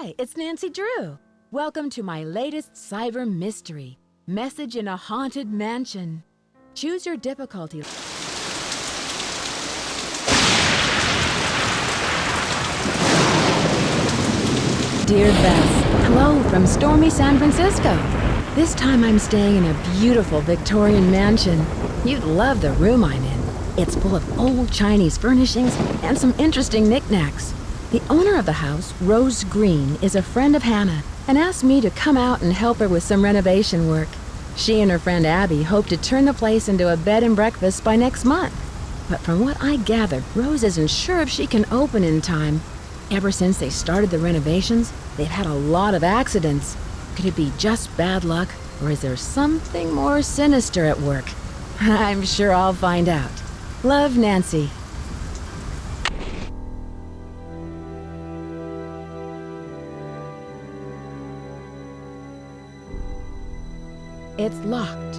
Hi, it's Nancy Drew. Welcome to my latest cyber mystery, Message in a Haunted Mansion. Choose your difficulty. Dear Bess, hello from stormy San Francisco. This time I'm staying in a beautiful Victorian mansion. You'd love the room I'm in. It's full of old Chinese furnishings and some interesting knickknacks. The owner of the house, Rose Green, is a friend of Hannah and asked me to come out and help her with some renovation work. She and her friend Abby hope to turn the place into a bed and breakfast by next month. But from what I gathered, Rose isn't sure if she can open in time. Ever since they started the renovations, they've had a lot of accidents. Could it be just bad luck, or is there something more sinister at work? I'm sure I'll find out. Love, Nancy. It's locked.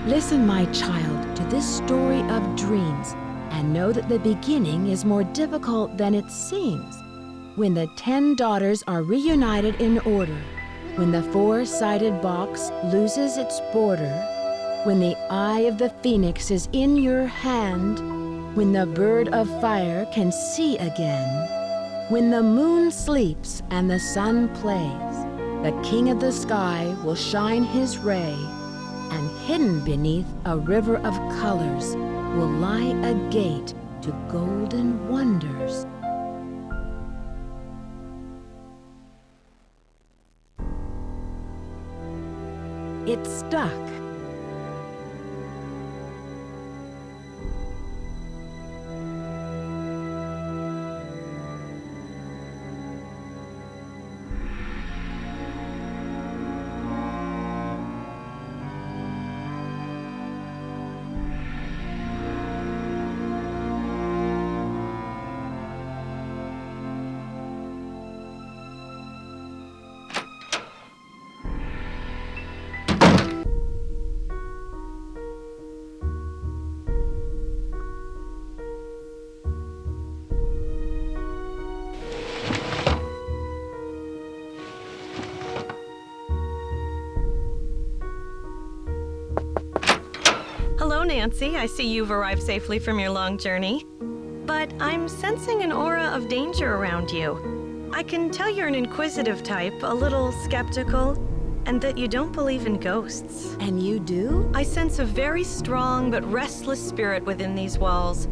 Listen, my child, to this story of dreams, and know that the beginning is more difficult than it seems. When the 10 daughters are reunited in order, when the 4-sided box loses its border, when the eye of the phoenix is in your hand, when the bird of fire can see again, when the moon sleeps and the sun plays, the king of the sky will shine his ray, and hidden beneath a river of colors will lie a gate to golden wonders. It's stuck. Hello, Nancy. I see you've arrived safely from your long journey. But I'm sensing an aura of danger around you. I can tell you're an inquisitive type, a little skeptical, and that you don't believe in ghosts. And you do? I sense a very strong but restless spirit within these walls.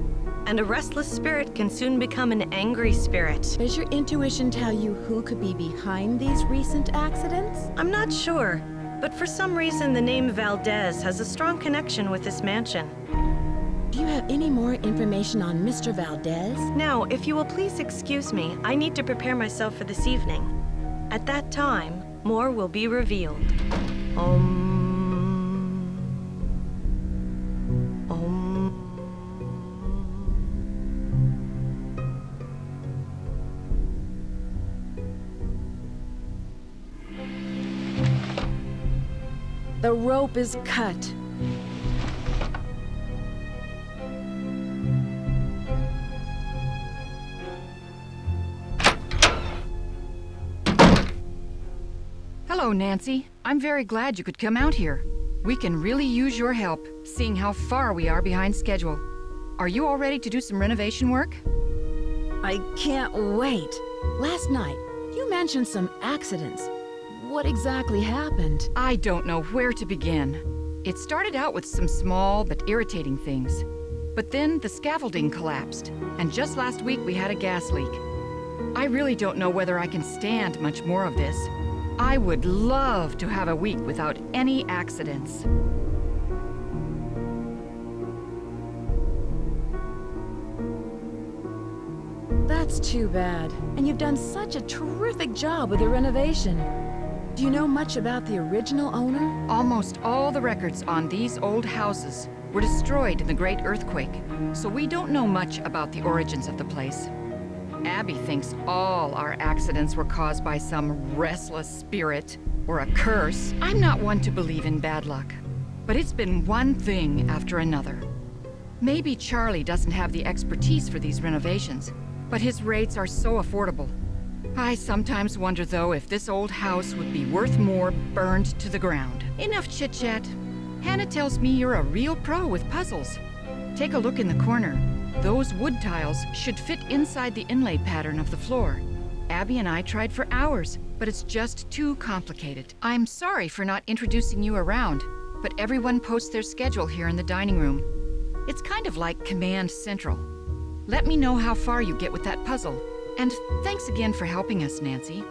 And a restless spirit can soon become an angry spirit. Does your intuition tell you who could be behind these recent accidents? I'm not sure. But for some reason, the name Valdez has a strong connection with this mansion. Do you have any more information on Mr. Valdez? Now, if you will please excuse me, I need to prepare myself for this evening. At that time, more will be revealed. Om. The rope is cut. Hello, Nancy. I'm very glad you could come out here. We can really use your help, seeing how far we are behind schedule. Are you all ready to do some renovation work? I can't wait. Last night, you mentioned some accidents. What exactly happened? I don't know where to begin. It started out with some small but irritating things. But then the scaffolding collapsed, and just last week we had a gas leak. I really don't know whether I can stand much more of this. I would love to have a week without any accidents. That's too bad. And you've done such a terrific job with the renovation. Do you know much about the original owner? Almost all the records on these old houses were destroyed in the Great Earthquake, so we don't know much about the origins of the place. Abby thinks all our accidents were caused by some restless spirit. or a curse. I'm not one to believe in bad luck, but it's been one thing after another. Maybe Charlie doesn't have the expertise for these renovations, but his rates are so affordable. I sometimes wonder, though, if this old house would be worth more burned to the ground. Enough chit-chat. Hannah tells me you're a real pro with puzzles. Take a look in the corner. Those wood tiles should fit inside the inlay pattern of the floor. Abby and I tried for hours, but it's just too complicated. I'm sorry for not introducing you around, but everyone posts their schedule here in the dining room. It's kind of like Command Central. Let me know how far you get with that puzzle. And thanks again for helping us, Nancy.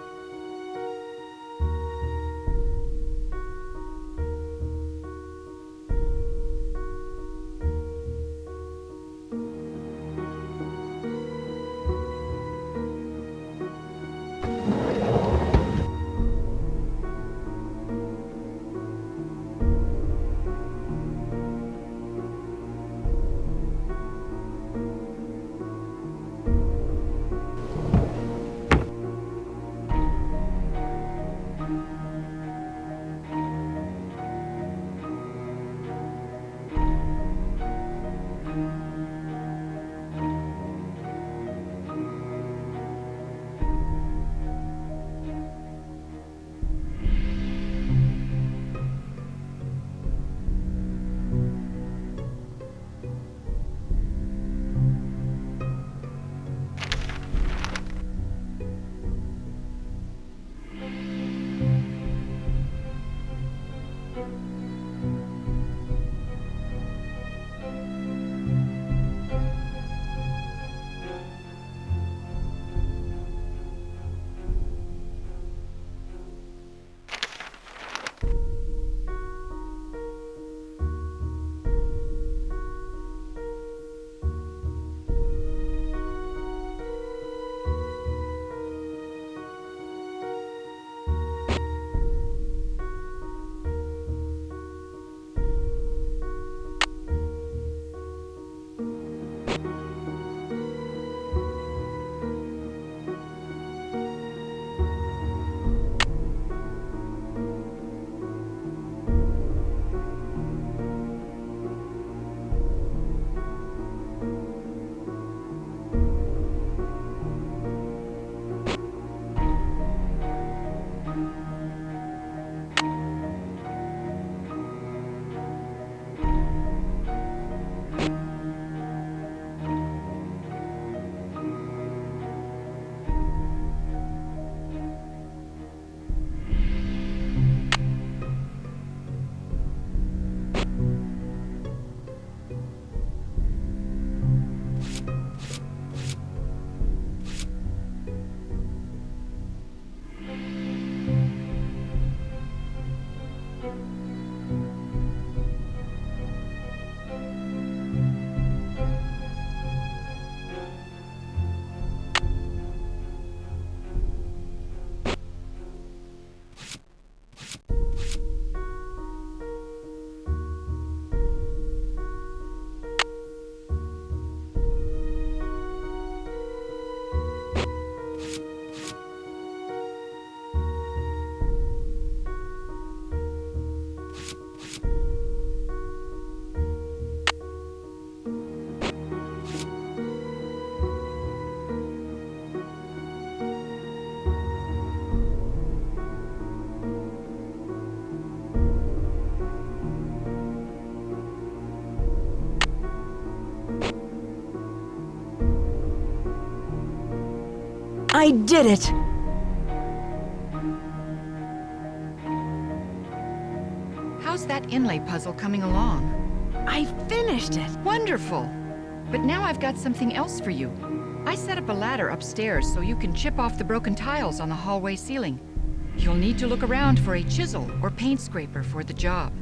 I did it! How's that inlay puzzle coming along? I finished it! Wonderful! But now I've got something else for you. I set up a ladder upstairs so you can chip off the broken tiles on the hallway ceiling. You'll need to look around for a chisel or paint scraper for the job.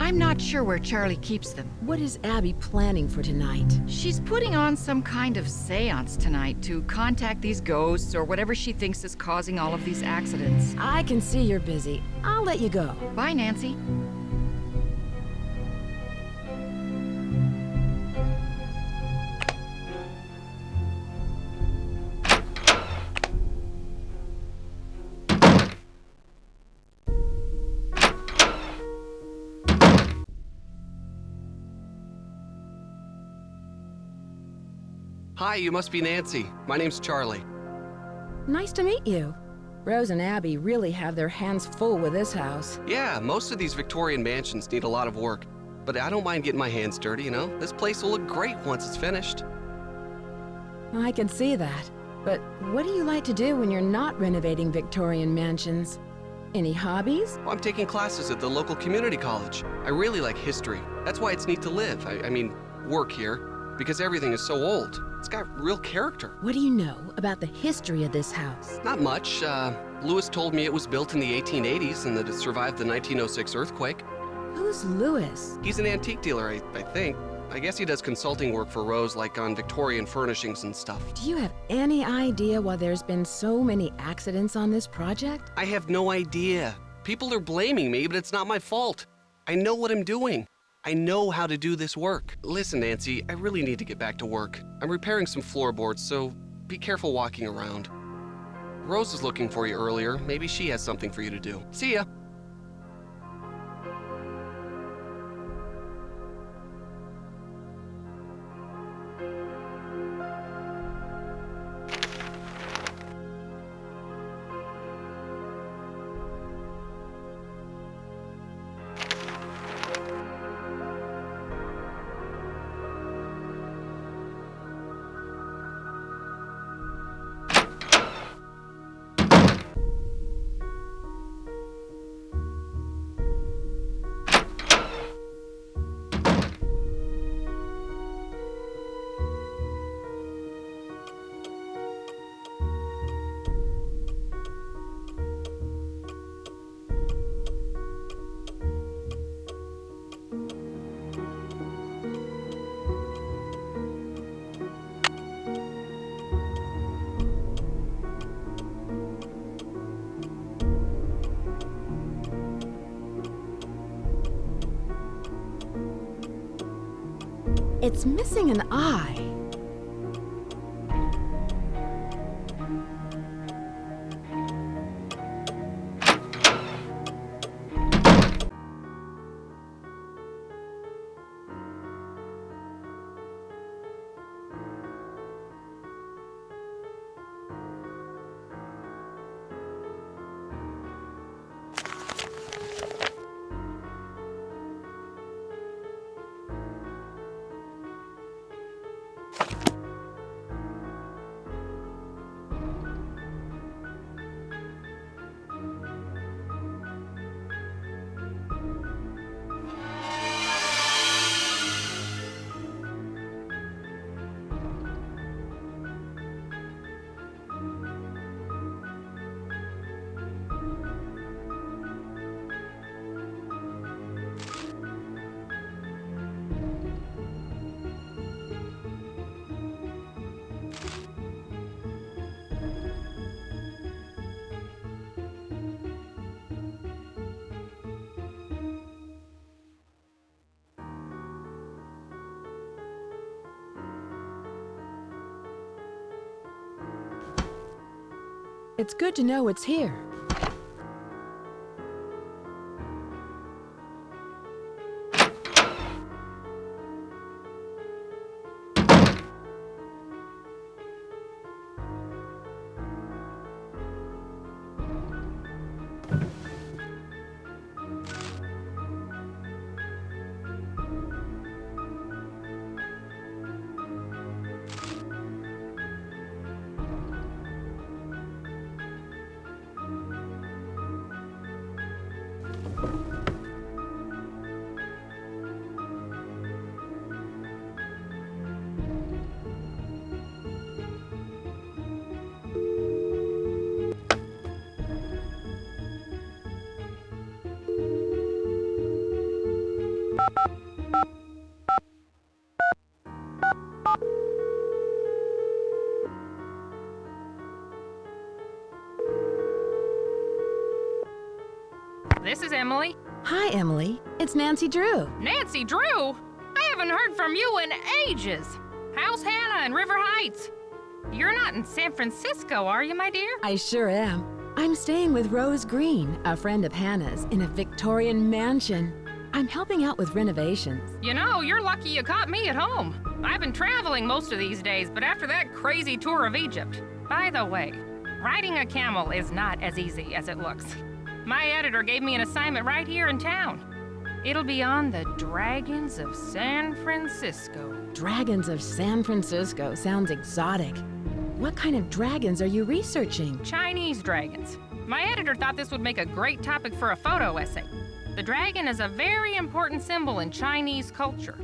I'm not sure where Charlie keeps them. What is Abby planning for tonight? She's putting on some kind of seance tonight to contact these ghosts or whatever she thinks is causing all of these accidents. I can see you're busy. I'll let you go. Bye, Nancy. Hi, you must be Nancy. My name's Charlie. Nice to meet you. Rose and Abby really have their hands full with this house. Yeah, most of these Victorian mansions need a lot of work, but I don't mind getting my hands dirty, you know? This place will look great once it's finished. I can see that. But what do you like to do when you're not renovating Victorian mansions? Any hobbies? Well, I'm taking classes at the local community college. I really like history. That's why it's neat to live. I mean, work here, because everything is so old. It's got real character. What do you know about the history of this house? Not much. Lewis told me it was built in the 1880s and that it survived the 1906 earthquake. Who's Lewis? He's an antique dealer, I think. I guess he does consulting work for Rose, like on Victorian furnishings and stuff. Do you have any idea why there's been so many accidents on this project? I have no idea. People are blaming me, but it's not my fault. I know what I'm doing. I know how to do this work. Listen, Nancy, I really need to get back to work. I'm repairing some floorboards, so be careful walking around. Rose was looking for you earlier. Maybe she has something for you to do. See ya. It's missing an eye. It's good to know it's here. This is Emily. Hi, Emily. It's Nancy Drew. Nancy Drew? I haven't heard from you in ages. How's Hannah in River Heights? You're not in San Francisco, are you, my dear? I sure am. I'm staying with Rose Green, a friend of Hannah's, in a Victorian mansion. I'm helping out with renovations. You know, you're lucky you caught me at home. I've been traveling most of these days, but after that crazy tour of Egypt. By the way, riding a camel is not as easy as it looks. My editor gave me an assignment right here in town. It'll be on the Dragons of San Francisco. Dragons of San Francisco sounds exotic. What kind of dragons are you researching? Chinese dragons. My editor thought this would make a great topic for a photo essay. The dragon is a very important symbol in Chinese culture.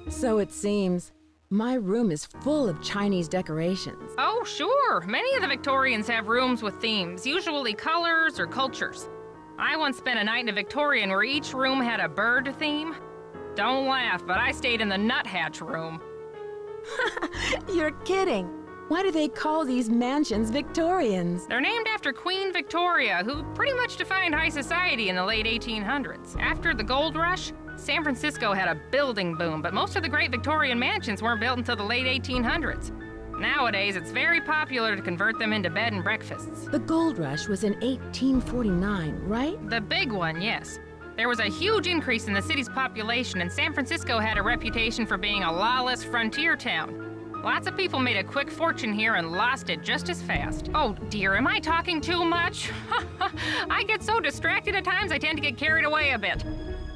So it seems. My room is full of Chinese decorations. Oh, sure. Many of the Victorians have rooms with themes, usually colors or cultures. I once spent a night in a Victorian where each room had a bird theme. Don't laugh, but I stayed in the nuthatch room. You're kidding. Why do they call these mansions Victorians? They're named after Queen Victoria, who pretty much defined high society in the late 1800s. After the gold rush, San Francisco had a building boom, but most of the great Victorian mansions weren't built until the late 1800s. Nowadays, it's very popular to convert them into bed and breakfasts. The gold rush was in 1849, right? The big one, yes. There was a huge increase in the city's population, and San Francisco had a reputation for being a lawless frontier town. Lots of people made a quick fortune here and lost it just as fast. Oh dear, am I talking too much? I get so distracted at times I tend to get carried away a bit.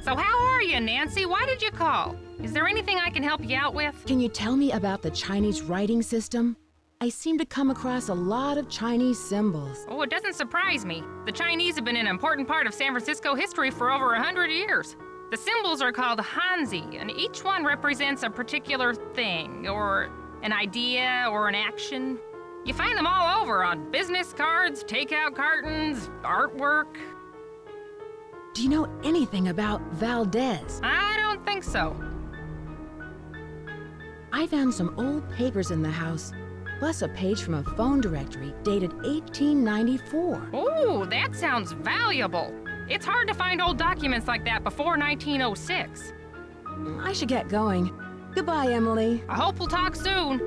So how are you, Nancy? Why did you call? Is there anything I can help you out with? Can you tell me about the Chinese writing system? I seem to come across a lot of Chinese symbols. Oh, it doesn't surprise me. The Chinese have been an important part of San Francisco history for over 100 years. The symbols are called Hanzi, and each one represents a particular thing, or an idea, or an action. You find them all over on business cards, takeout cartons, artwork. Do you know anything about Valdez? I don't think so. I found some old papers in the house, plus a page from a phone directory dated 1894. Oh, that sounds valuable. It's hard to find old documents like that before 1906. I should get going. Goodbye, Emily. I hope we'll talk soon.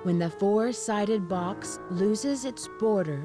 When the four-sided box loses its border,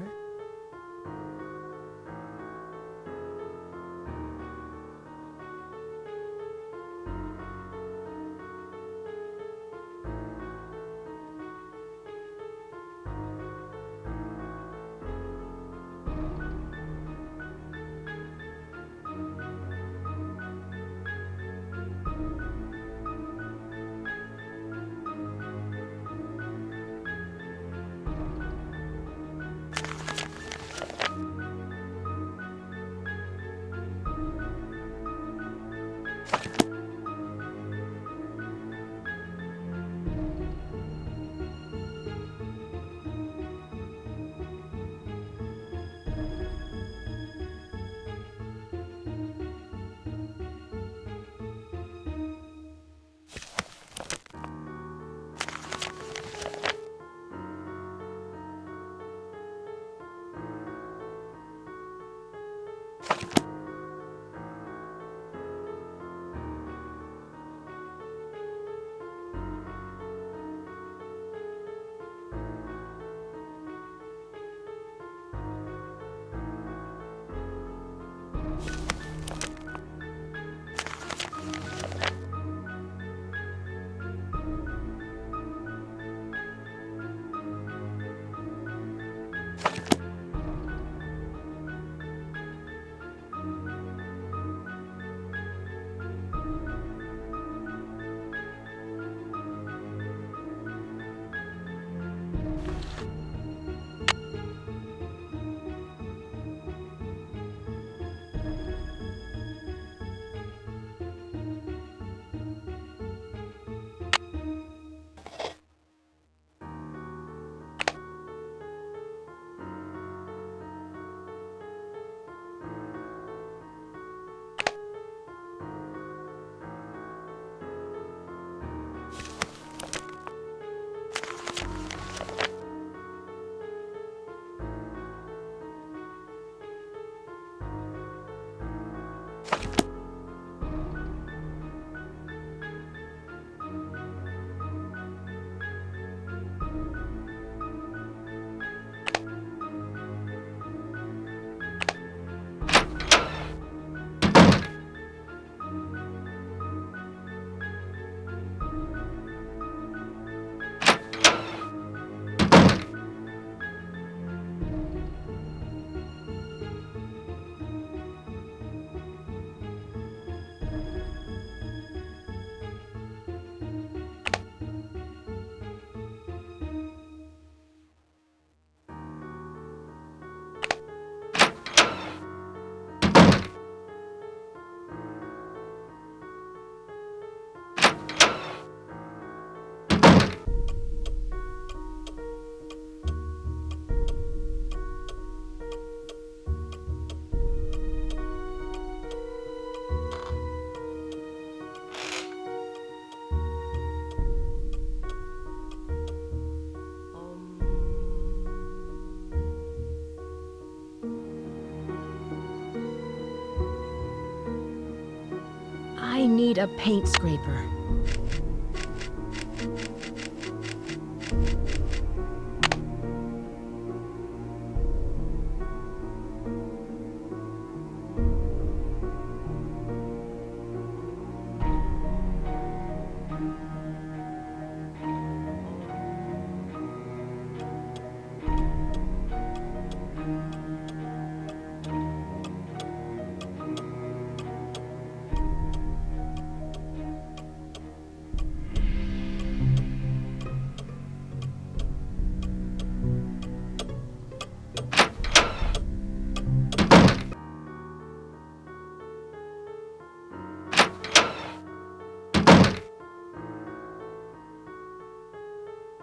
need a paint scraper.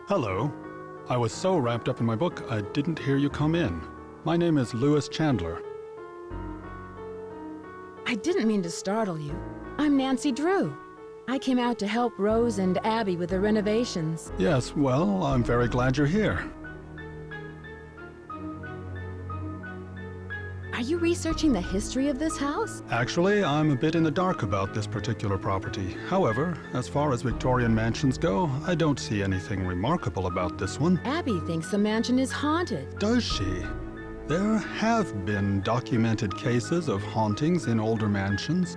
Hello. I was so wrapped up in my book, I didn't hear you come in. My name is Lewis Chandler. I didn't mean to startle you. I'm Nancy Drew. I came out to help Rose and Abby with the renovations. Yes, well, I'm very glad you're here. Are you researching the history of this house? Actually, I'm a bit in the dark about this particular property. However, as far as Victorian mansions go, I don't see anything remarkable about this one. Abby thinks the mansion is haunted. Does she? There have been documented cases of hauntings in older mansions.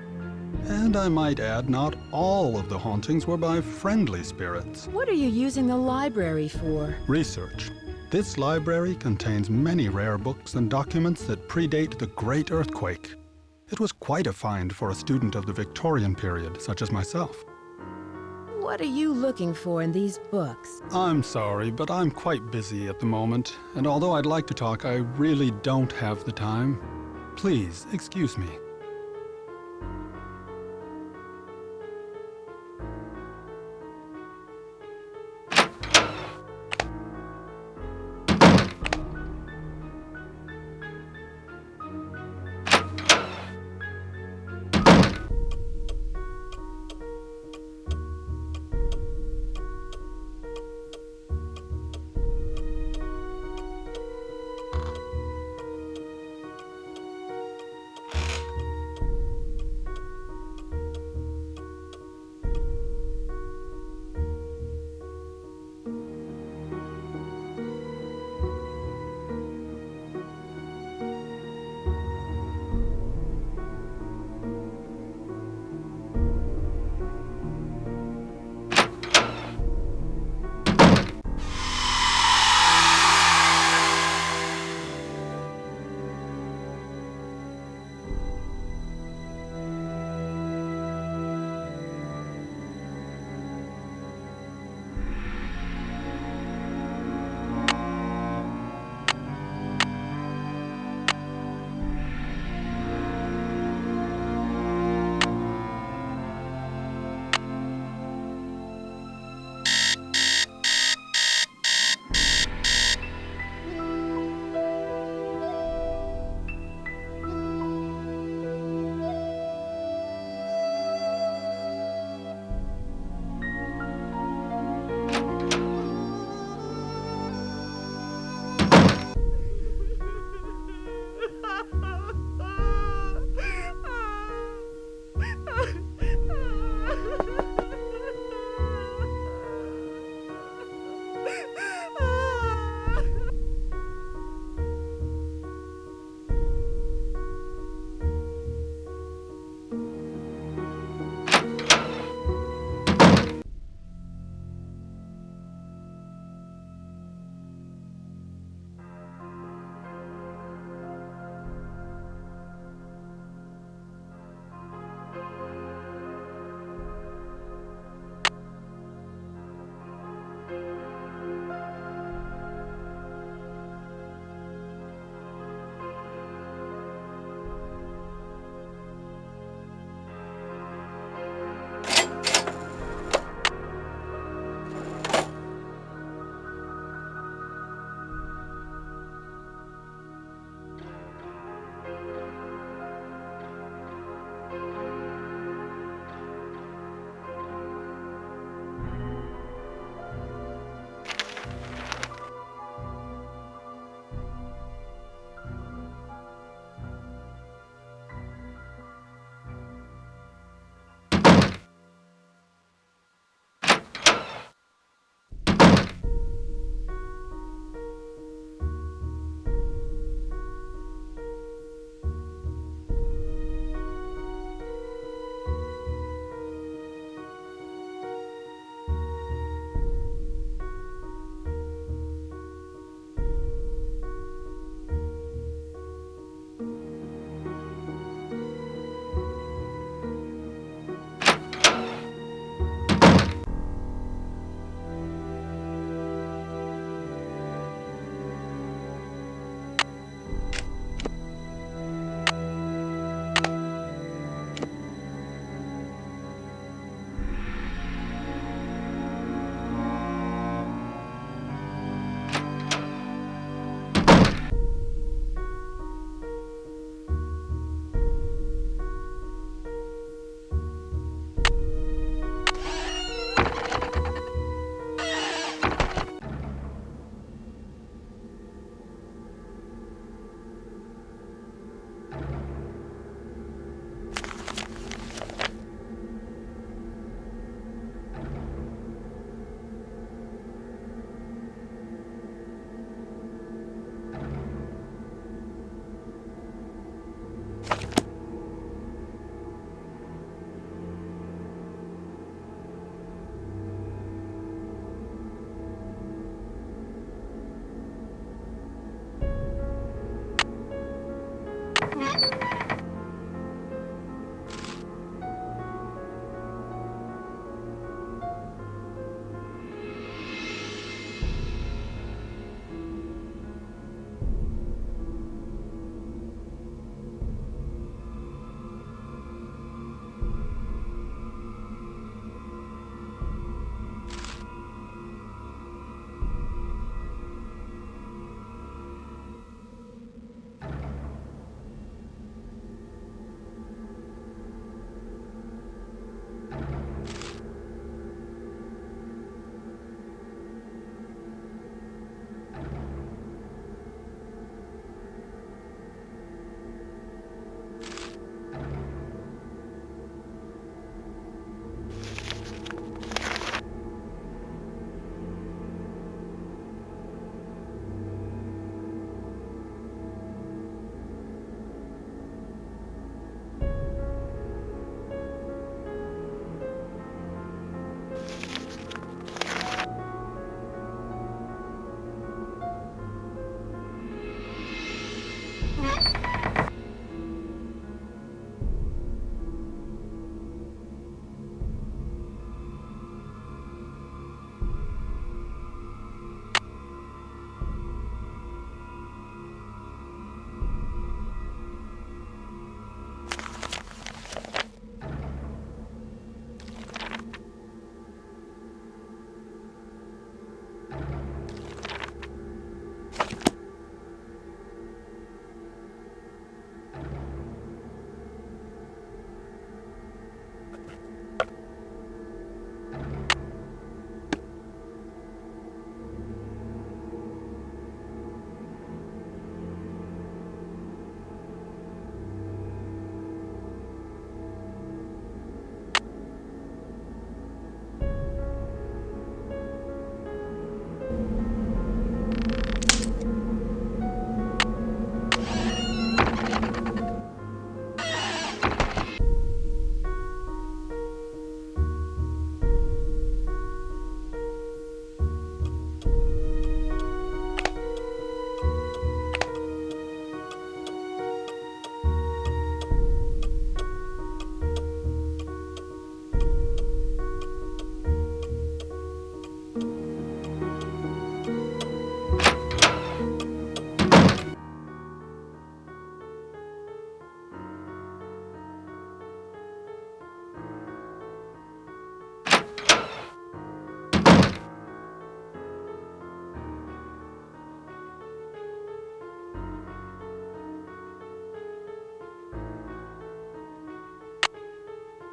And I might add, not all of the hauntings were by friendly spirits. What are you using the library for? Research. This library contains many rare books and documents that predate the Great Earthquake. It was quite a find for a student of the Victorian period, such as myself. What are you looking for in these books? I'm sorry, but I'm quite busy at the moment, and although I'd like to talk, I really don't have the time. Please, excuse me.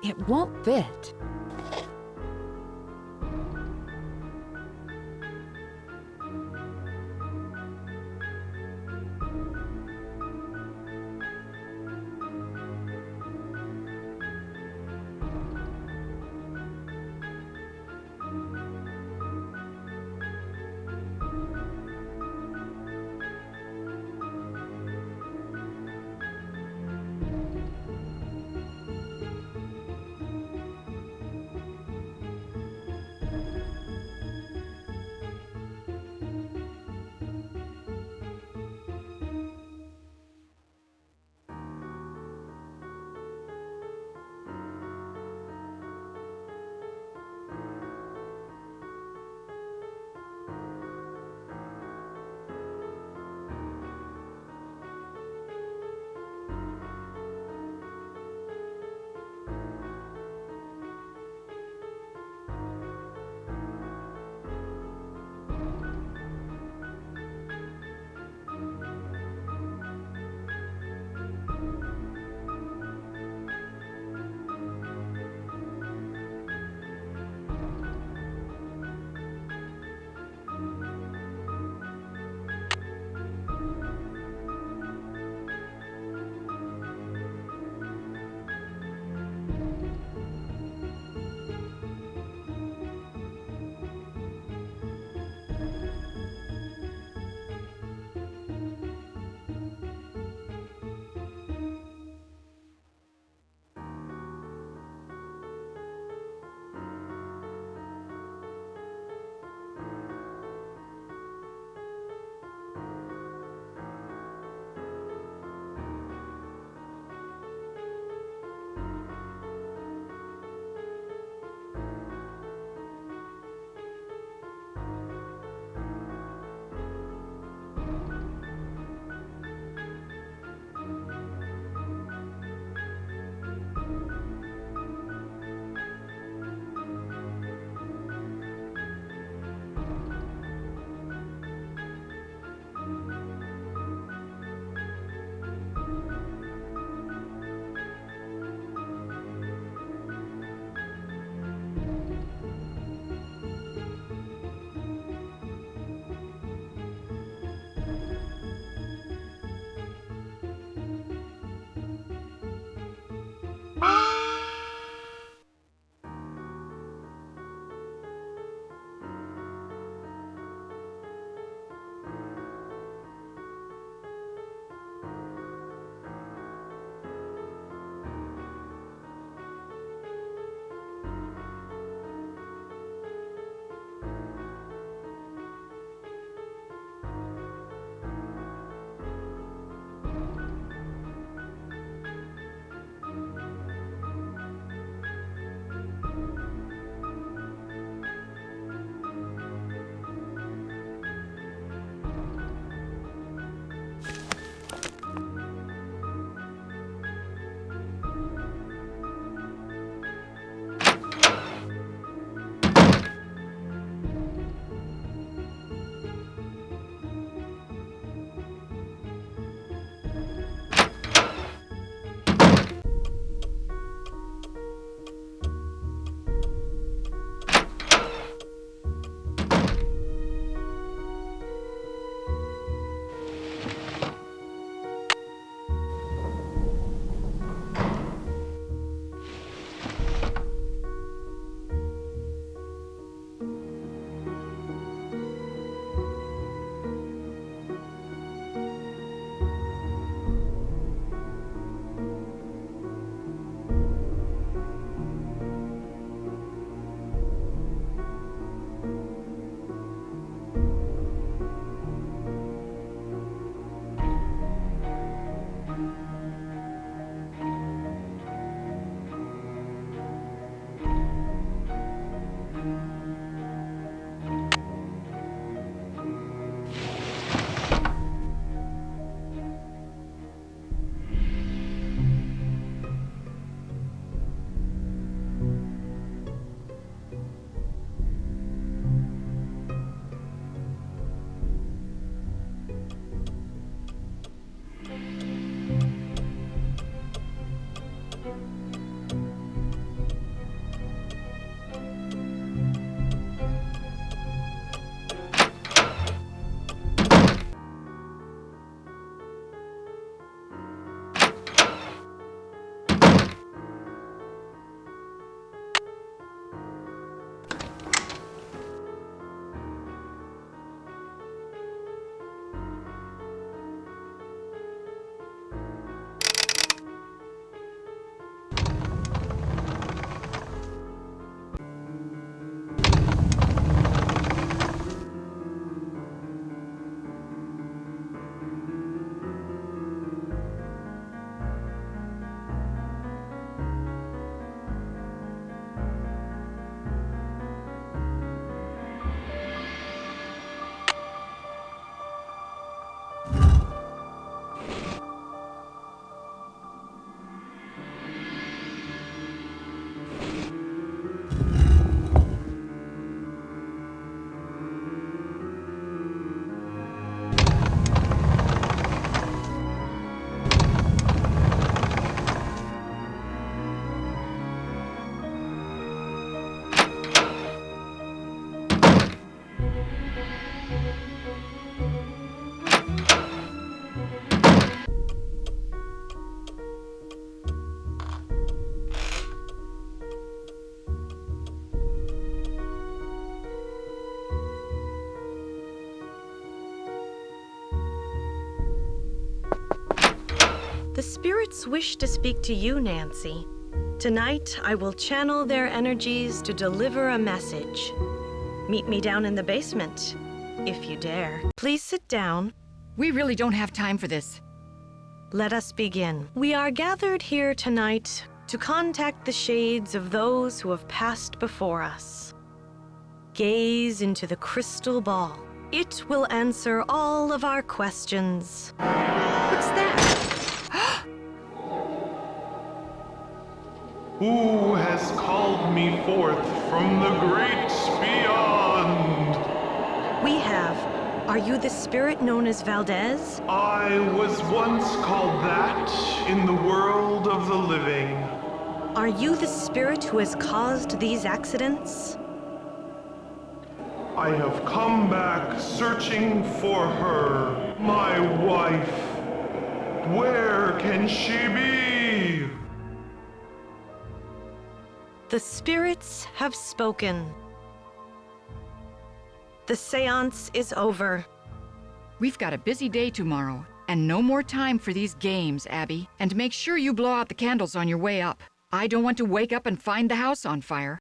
It won't fit. The spirits wish to speak to you, Nancy. Tonight, I will channel their energies to deliver a message. Meet me down in the basement, if you dare. Please sit down. We really don't have time for this. Let us begin. We are gathered here tonight to contact the shades of those who have passed before us. Gaze into the crystal ball. It will answer all of our questions. What's that? Who has called me forth from the great beyond? We have. Are you the spirit known as Valdez? I was once called that in the world of the living. Are you the spirit who has caused these accidents? I have come back searching for her, my wife. Where can she be? The spirits have spoken. The seance is over. We've got a busy day tomorrow, and no more time for these games, Abby. And make sure you blow out the candles on your way up. I don't want to wake up and find the house on fire.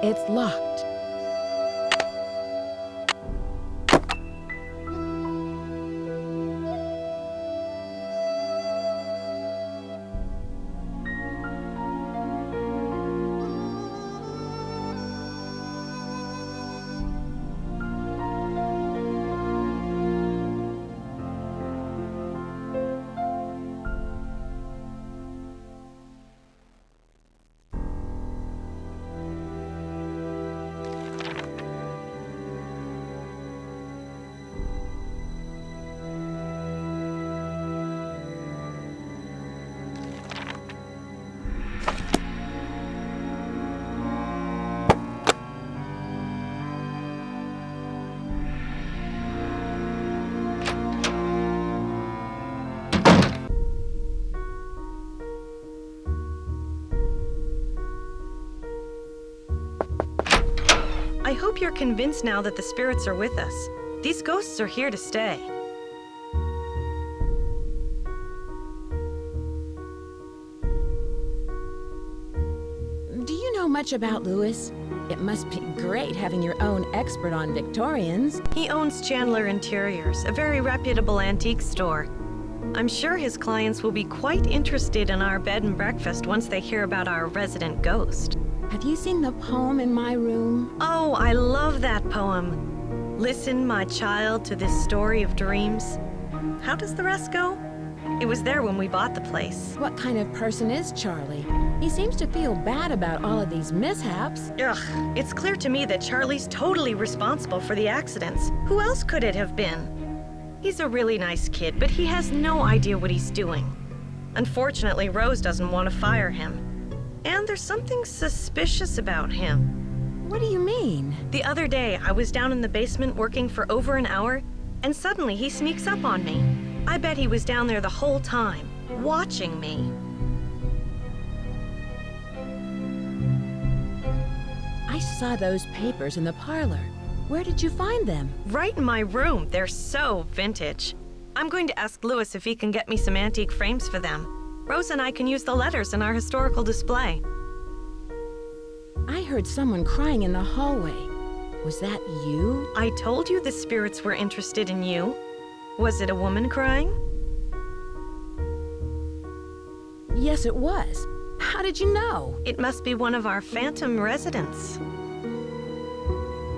It's locked. I hope you're convinced now that the spirits are with us. These ghosts are here to stay. Do you know much about Louis? It must be great having your own expert on Victorians. He owns Chandler Interiors, a very reputable antique store. I'm sure his clients will be quite interested in our bed and breakfast once they hear about our resident ghost. Have you seen the poem in my room? Oh, I love that poem. Listen, my child, to this story of dreams. How does the rest go? It was there when we bought the place. What kind of person is Charlie? He seems to feel bad about all of these mishaps. Ugh, it's clear to me that Charlie's totally responsible for the accidents. Who else could it have been? He's a really nice kid, but he has no idea what he's doing. Unfortunately, Rose doesn't want to fire him. And there's something suspicious about him. What do you mean? The other day, I was down in the basement working for over an hour, and suddenly he sneaks up on me. I bet he was down there the whole time, watching me. I saw those papers in the parlor. Where did you find them? Right in my room. They're so vintage. I'm going to ask Louis if he can get me some antique frames for them. Rose and I can use the letters in our historical display. I heard someone crying in the hallway. Was that you? I told you the spirits were interested in you. Was it a woman crying? Yes, it was. How did you know? It must be one of our phantom residents.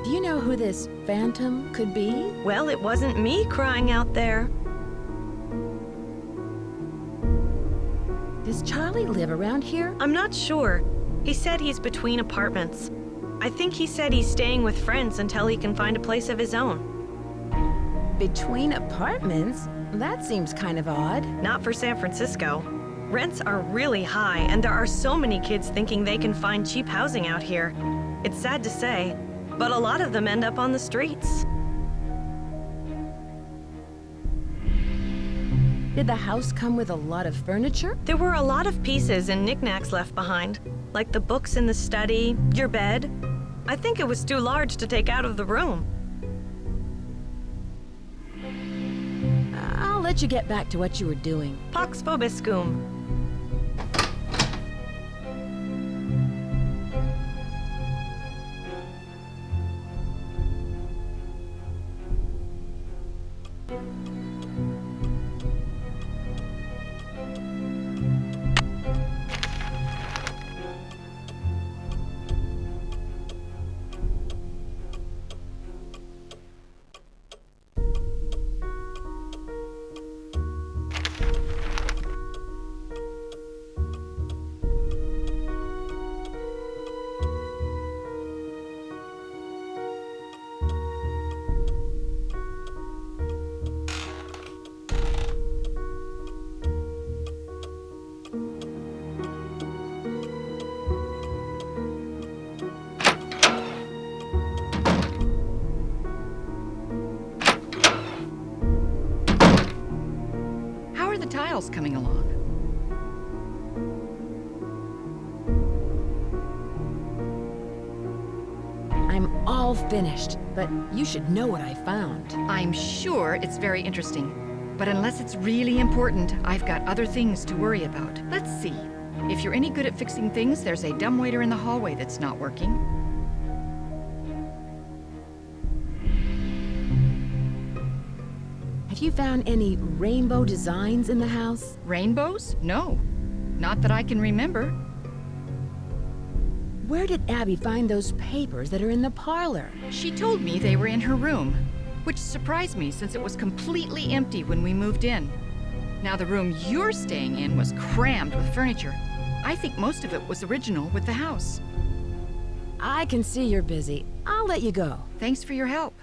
Do you know who this phantom could be? Well, it wasn't me crying out there. Does Charlie live around here? I'm not sure. He said he's between apartments. I think he said he's staying with friends until he can find a place of his own. Between apartments? That seems kind of odd. Not for San Francisco. Rents are really high, and there are so many kids thinking they can find cheap housing out here. It's sad to say, but a lot of them end up on the streets. Did the house come with a lot of furniture? There were a lot of pieces and knickknacks left behind, like the books in the study, your bed. I think it was too large to take out of the room. I'll let you get back to what you were doing. Pax vobiscum. Tiles coming along. I'm all finished, but you should know what I found. I'm sure it's very interesting, but unless it's really important, I've got other things to worry about. Let's see. If you're any good at fixing things, there's a dumbwaiter in the hallway that's not working. Have you found any rainbow designs in the house? Rainbows? No. Not that I can remember. Where did Abby find those papers that are in the parlor? She told me they were in her room, which surprised me since it was completely empty when we moved in. Now the room you're staying in was crammed with furniture. I think most of it was original with the house. I can see you're busy. I'll let you go. Thanks for your help.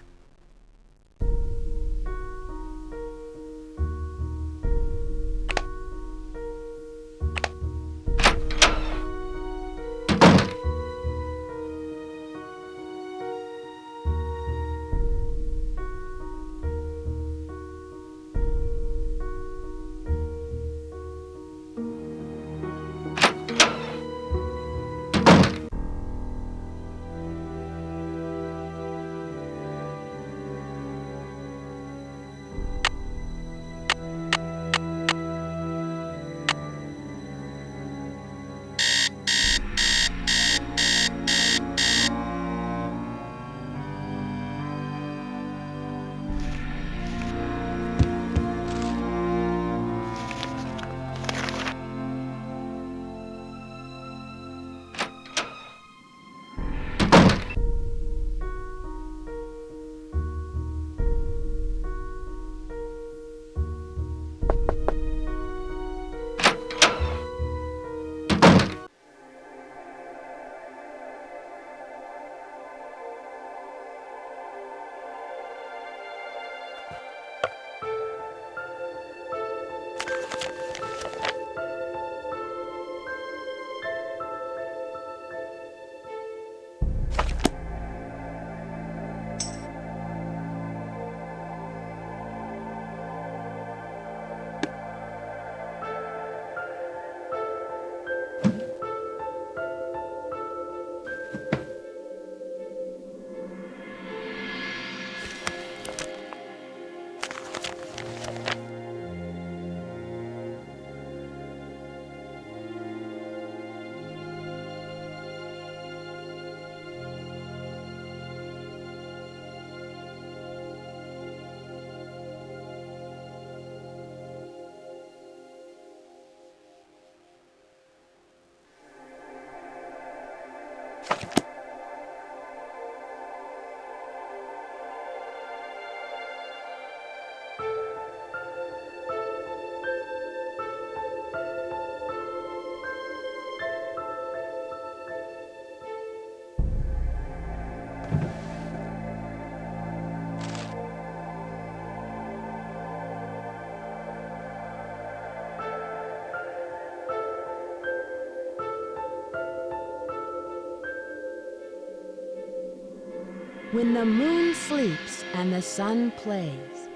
When the moon sleeps and the sun plays.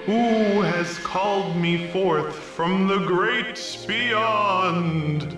Who has called me forth from the great beyond?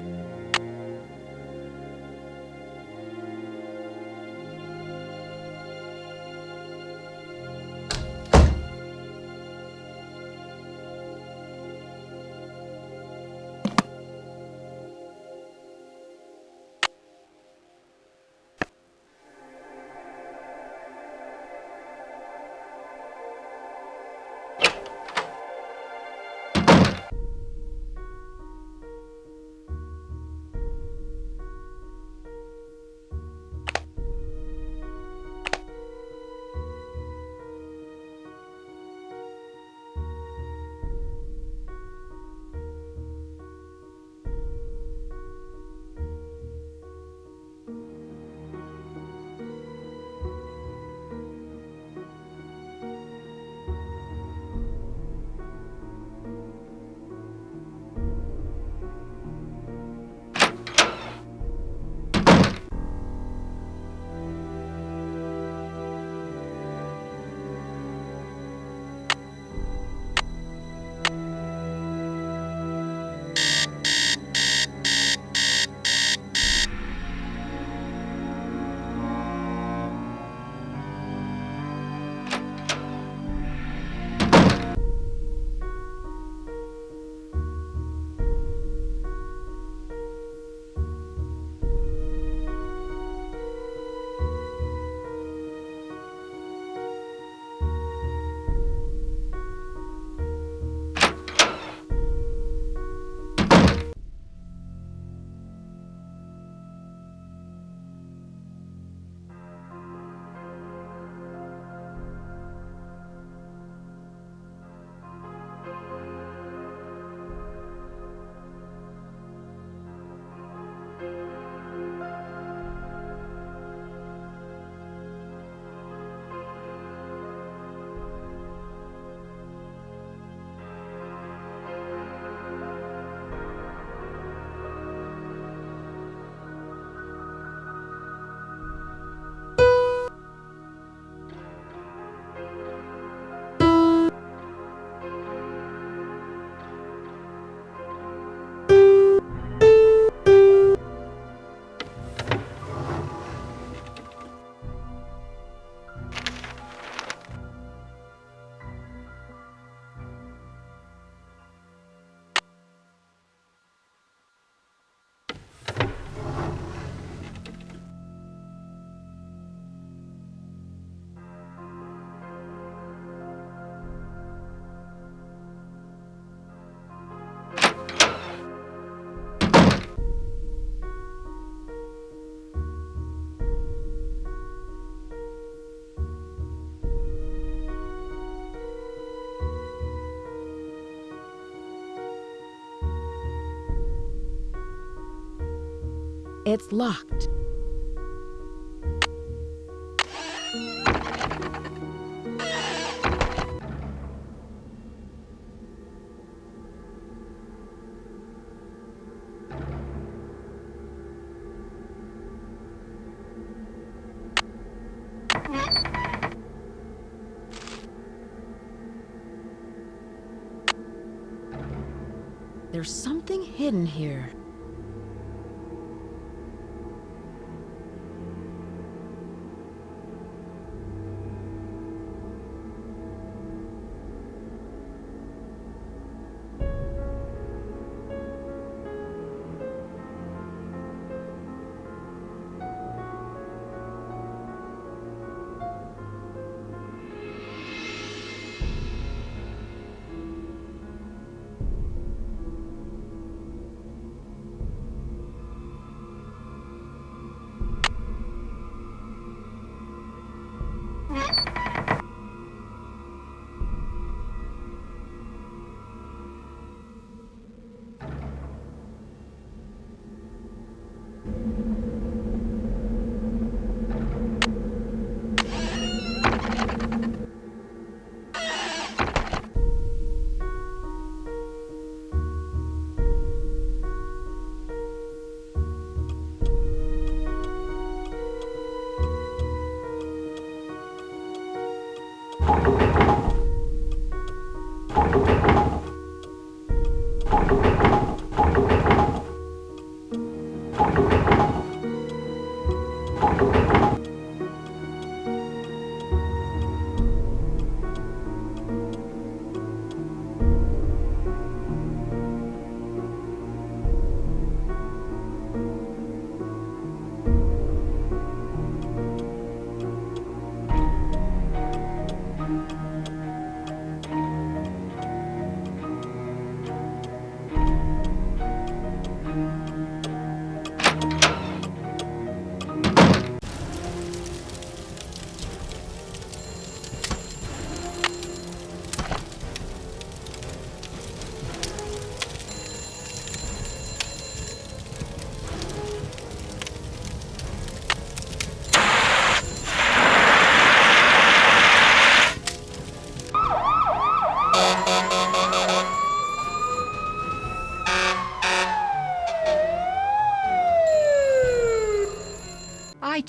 It's locked. There's something hidden here.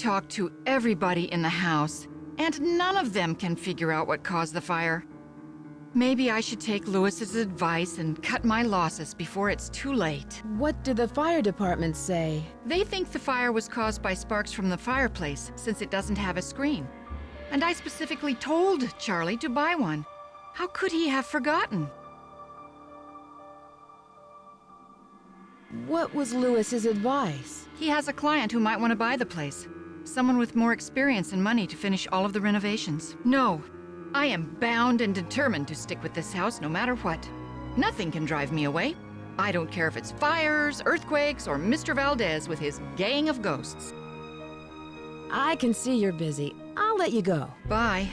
talked to everybody in the house, and none of them can figure out what caused the fire. Maybe I should take Lewis's advice and cut my losses before it's too late. What did the fire department say? They think the fire was caused by sparks from the fireplace, since it doesn't have a screen. And I specifically told Charlie to buy one. How could he have forgotten? What was Lewis's advice? He has a client who might want to buy the place. Someone with more experience and money to finish all of the renovations. No, I am bound and determined to stick with this house no matter what. Nothing can drive me away. I don't care if it's fires, earthquakes, or Mr. Valdez with his gang of ghosts. I can see you're busy. I'll let you go. Bye.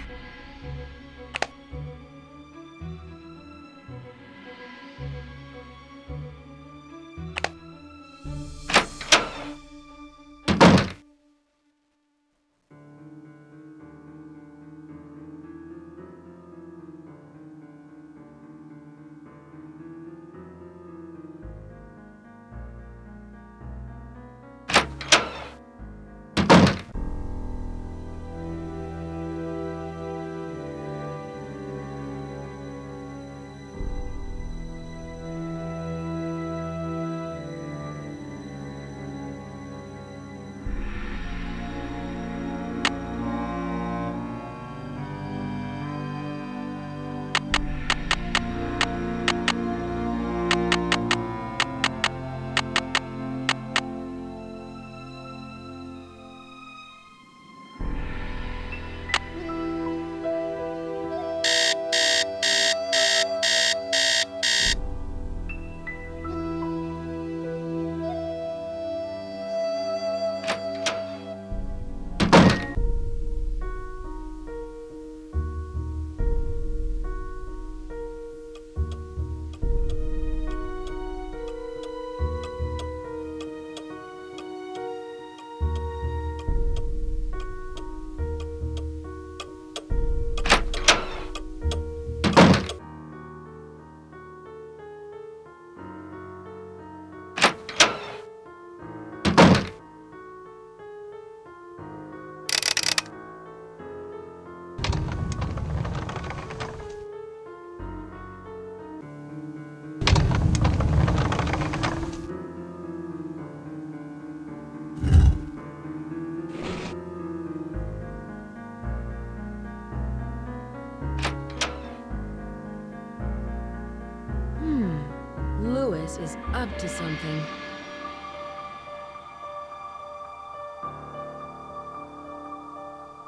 Lewis is up to something.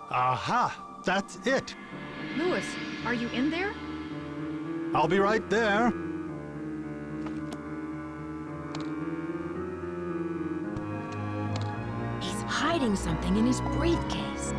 Aha! That's it! Lewis, are you in there? I'll be right there. He's hiding something in his briefcase.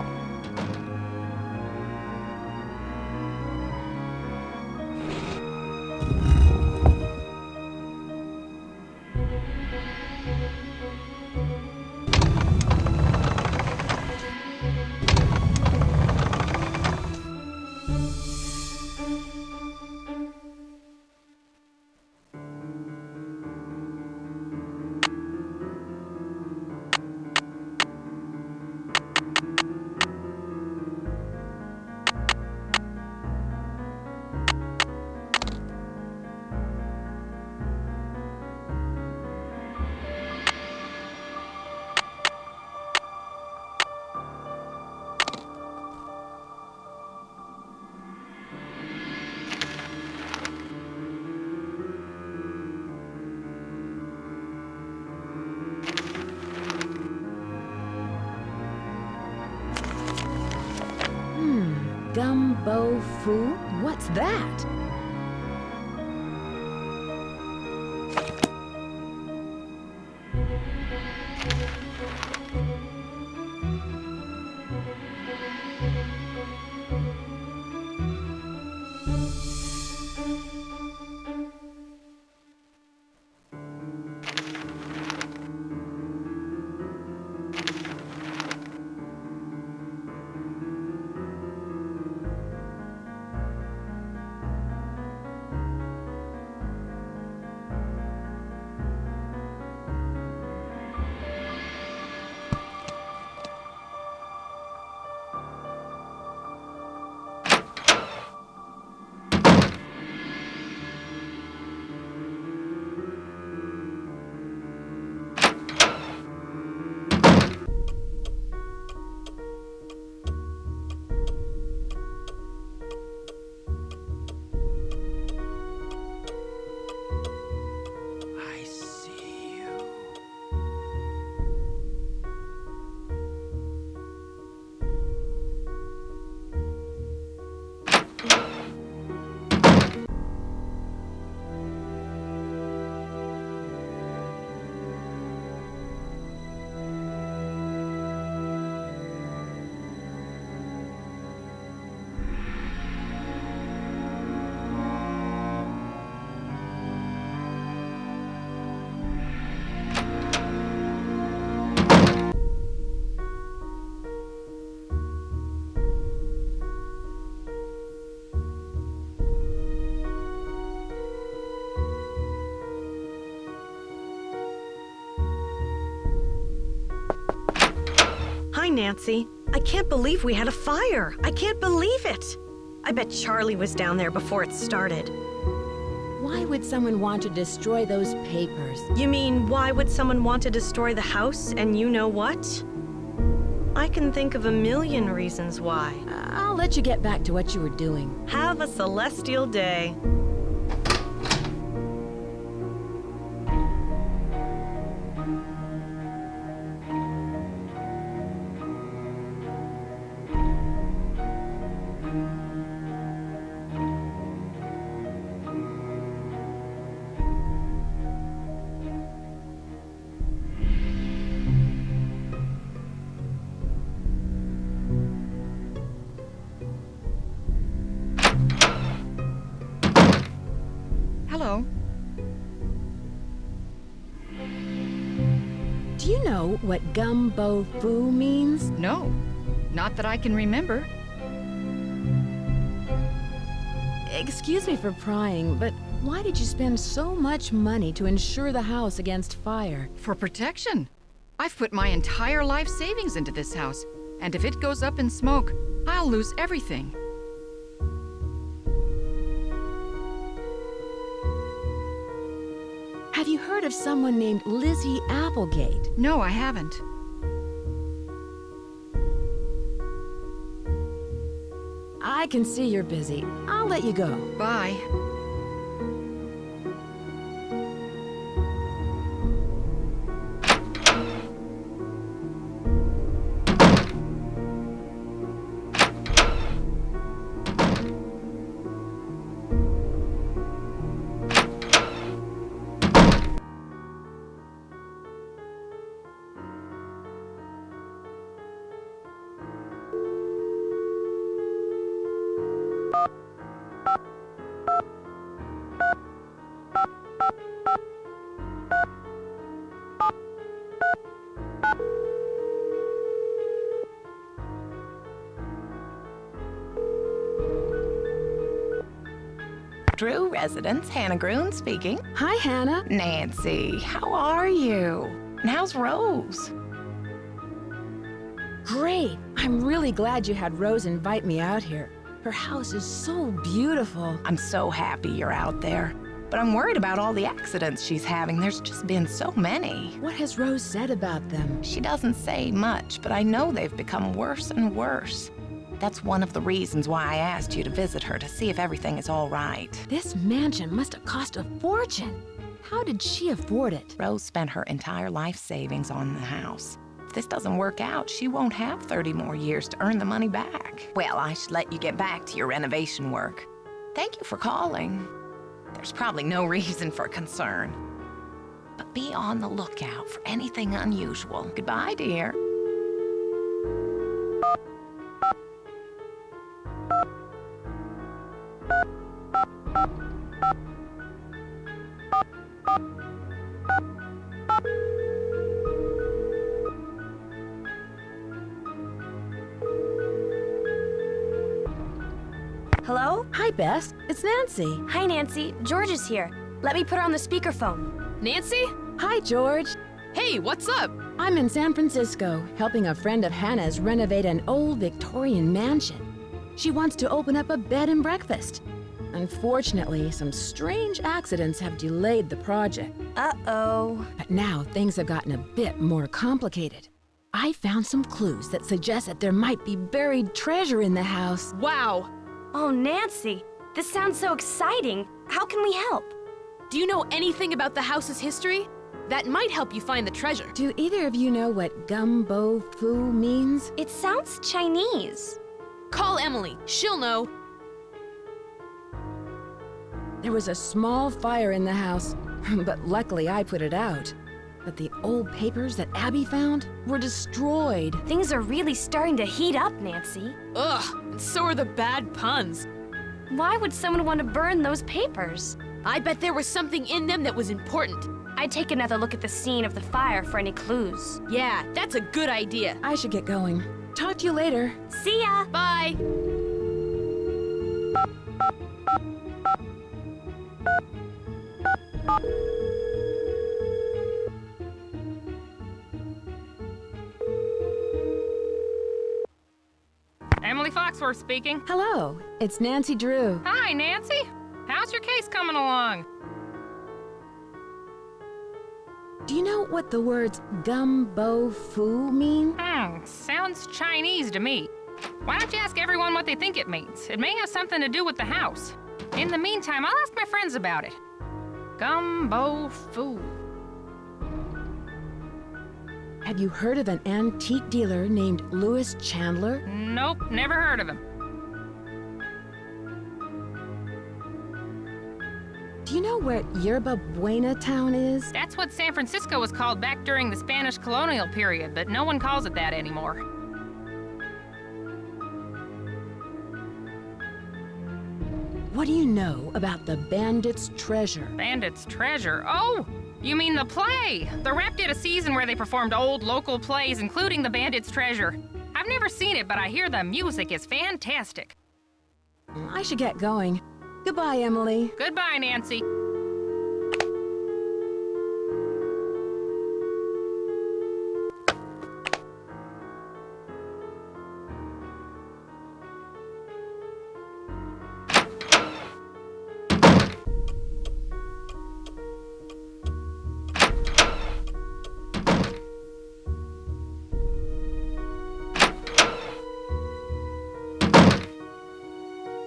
Gumbo Fu? What's that? Nancy. I can't believe we had a fire. I can't believe it. I bet Charlie was down there before it started. Why would someone want to destroy those papers? You mean, why would someone want to destroy the house and you know what? I can think of a million reasons why. I'll let you get back to what you were doing. Have a celestial day. Hello. Do you know what gumbo foo means? No, not that I can remember. Excuse me for prying, but why did you spend so much money to insure the house against fire? For protection. I've put my entire life savings into this house, and if it goes up in smoke, I'll lose everything. Have you heard of someone named Lizzie Applegate? No, I haven't. I can see you're busy. I'll let you go. Bye. Drew Residence, Hannah Groon speaking. Hi, Hannah. Nancy, how are you? And how's Rose? Great. I'm really glad you had Rose invite me out here. Her house is so beautiful. I'm so happy you're out there. But I'm worried about all the accidents she's having. There's just been so many. What has Rose said about them? She doesn't say much, but I know they've become worse and worse. That's one of the reasons why I asked you to visit her, to see if everything is all right. This mansion must have cost a fortune. How did she afford it? Rose spent her entire life savings on the house. If this doesn't work out, she won't have 30 more years to earn the money back. Well, I should let you get back to your renovation work. Thank you for calling. There's probably no reason for concern. But be on the lookout for anything unusual. Goodbye, dear. Hello? Hi, Bess. It's Nancy. Hi, Nancy. George is here. Let me put her on the speakerphone. Nancy? Hi, George. Hey, what's up? I'm in San Francisco, helping a friend of Hannah's renovate an old Victorian mansion. She wants to open up a bed and breakfast. Unfortunately, some strange accidents have delayed the project. Uh-oh. But now things have gotten a bit more complicated. I found some clues that suggest that there might be buried treasure in the house. Wow. Oh, Nancy. This sounds so exciting. How can we help? Do you know anything about the house's history? That might help you find the treasure. Do either of you know what gumbo foo means? It sounds Chinese. Call Emily. She'll know. There was a small fire in the house, but luckily I put it out. But the old papers that Abby found were destroyed. Things are really starting to heat up, Nancy. Ugh, and so are the bad puns. Why would someone want to burn those papers? I bet there was something in them that was important. I'd take another look at the scene of the fire for any clues. Yeah, that's a good idea. I should get going. Talk to you later. See ya! Bye. Ellsworth speaking. Hello, it's Nancy Drew. Hi, Nancy. How's your case coming along? Do you know what the words gumbo foo mean? Sounds Chinese to me. Why don't you ask everyone what they think it means? It may have something to do with the house. In the meantime, I'll ask my friends about it. Gumbo foo. Have you heard of an antique dealer named Louis Chandler? Nope, never heard of him. Do you know where Yerba Buena town is? That's what San Francisco was called back during the Spanish colonial period, but no one calls it that anymore. What do you know about the Bandit's Treasure? Bandit's Treasure? Oh! You mean the play! The Rep did a season where they performed old local plays, including the Bandit's Treasure. I've never seen it, but I hear the music is fantastic. I should get going. Goodbye, Emily. Goodbye, Nancy.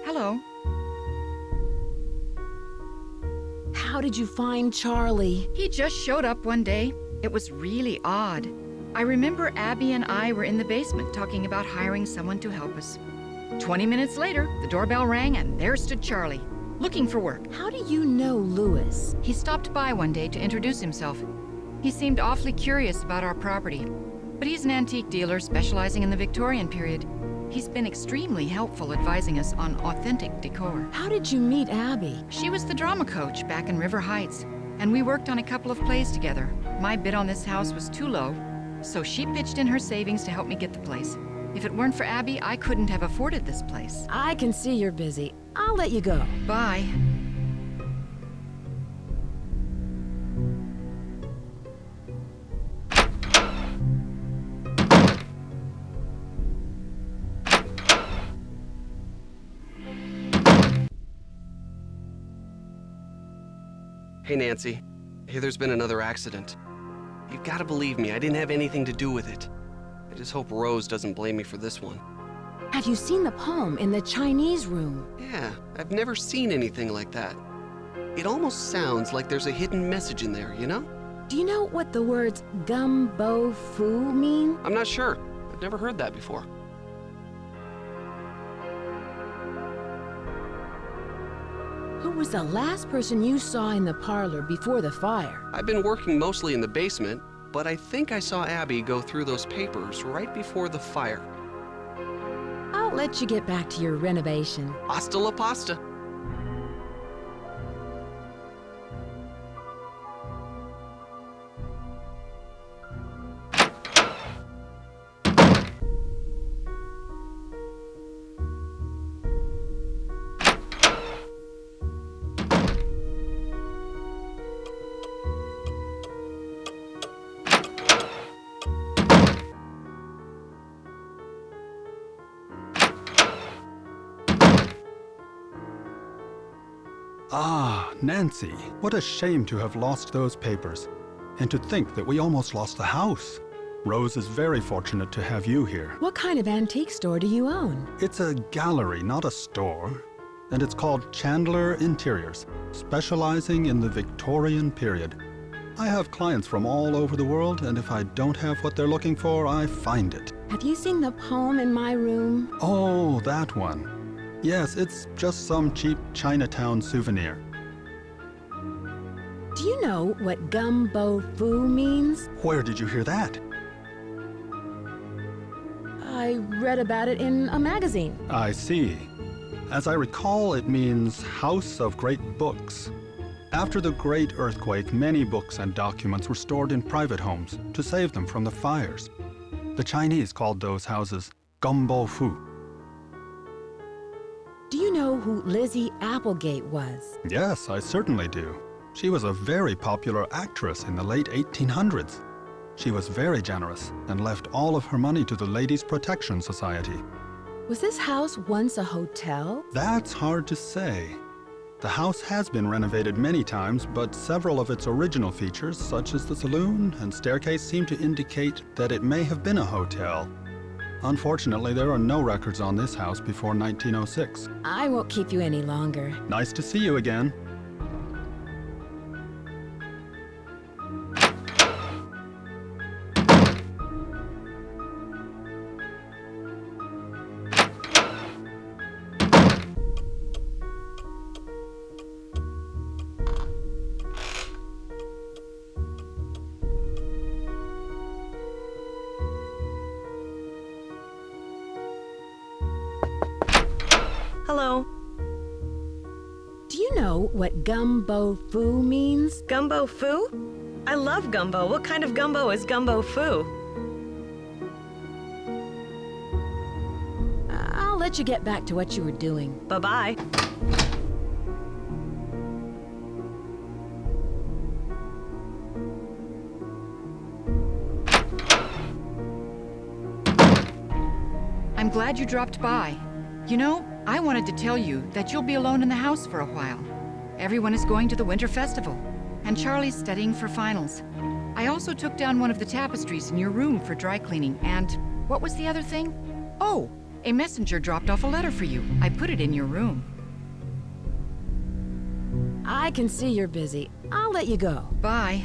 Hello. How did you find Charlie? He just showed up one day. It was really odd. I remember Abby and I were in the basement talking about hiring someone to help us. 20 minutes later, the doorbell rang and there stood Charlie, looking for work. How do you know Louis? He stopped by one day to introduce himself. He seemed awfully curious about our property, but he's an antique dealer specializing in the Victorian period. He's been extremely helpful advising us on authentic decor. How did you meet Abby? She was the drama coach back in River Heights, and we worked on a couple of plays together. My bid on this house was too low, so she pitched in her savings to help me get the place. If it weren't for Abby, I couldn't have afforded this place. I can see you're busy. I'll let you go. Bye. Hey, Nancy. Hey, there's been another accident. You've got to believe me, I didn't have anything to do with it. I just hope Rose doesn't blame me for this one. Have you seen the poem in the Chinese room? Yeah, I've never seen anything like that. It almost sounds like there's a hidden message in there, you know? Do you know what the words gumbo foo mean? I'm not sure. I've never heard that before. Who was the last person you saw in the parlor before the fire? I've been working mostly in the basement, but I think I saw Abby go through those papers right before the fire. I'll let you get back to your renovation. Hasta la pasta. Ah, Nancy, what a shame to have lost those papers. And to think that we almost lost the house. Rose is very fortunate to have you here. What kind of antique store do you own? It's a gallery, not a store. And it's called Chandler Interiors, specializing in the Victorian period. I have clients from all over the world, and if I don't have what they're looking for, I find it. Have you seen the poem in my room? Oh, that one. Yes, it's just some cheap Chinatown souvenir. Do you know what gumbo foo means? Where did you hear that? I read about it in a magazine. I see. As I recall, it means House of Great Books. After the Great Earthquake, many books and documents were stored in private homes to save them from the fires. The Chinese called those houses gumbo foo. Do you know who Lizzie Applegate was? Yes, I certainly do. She was a very popular actress in the late 1800s. She was very generous and left all of her money to the Ladies' Protection Society. Was this house once a hotel? That's hard to say. The house has been renovated many times, but several of its original features, such as the saloon and staircase, seem to indicate that it may have been a hotel. Unfortunately, there are no records on this house before 1906. I won't keep you any longer. Nice to see you again. Hello. Do you know what gumbo foo means? Gumbo foo? I love gumbo. What kind of gumbo is gumbo foo? I'll let you get back to what you were doing. Bye-bye. I'm glad you dropped by. You know, I wanted to tell you that you'll be alone in the house for a while. Everyone is going to the Winter Festival, and Charlie's studying for finals. I also took down one of the tapestries in your room for dry cleaning, and what was the other thing? Oh, a messenger dropped off a letter for you. I put it in your room. I can see you're busy. I'll let you go. Bye.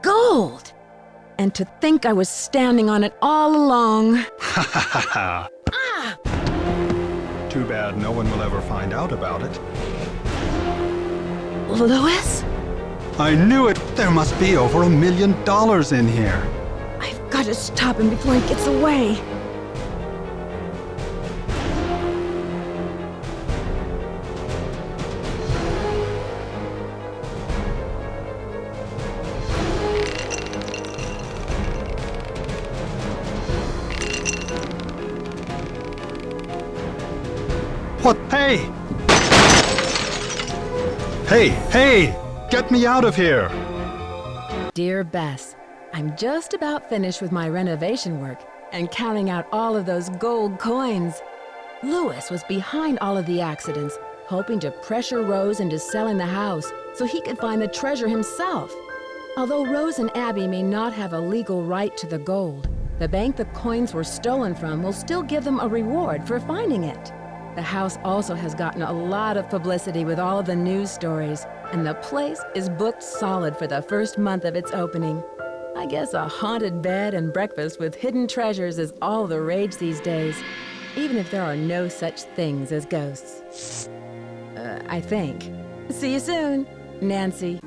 Gold! And to think I was standing on it all along. Ha ha ha ha. Too bad no one will ever find out about it. Louis? I knew it! There must be over $1 million in here. I've got to stop him before he gets away. What? Hey! Hey! Hey! Get me out of here! Dear Bess, I'm just about finished with my renovation work and counting out all of those gold coins. Louis was behind all of the accidents, hoping to pressure Rose into selling the house so he could find the treasure himself. Although Rose and Abby may not have a legal right to the gold, the bank the coins were stolen from will still give them a reward for finding it. The house also has gotten a lot of publicity with all of the news stories, and the place is booked solid for the first month of its opening. I guess a haunted bed and breakfast with hidden treasures is all the rage these days, even if there are no such things as ghosts. I think. See you soon, Nancy.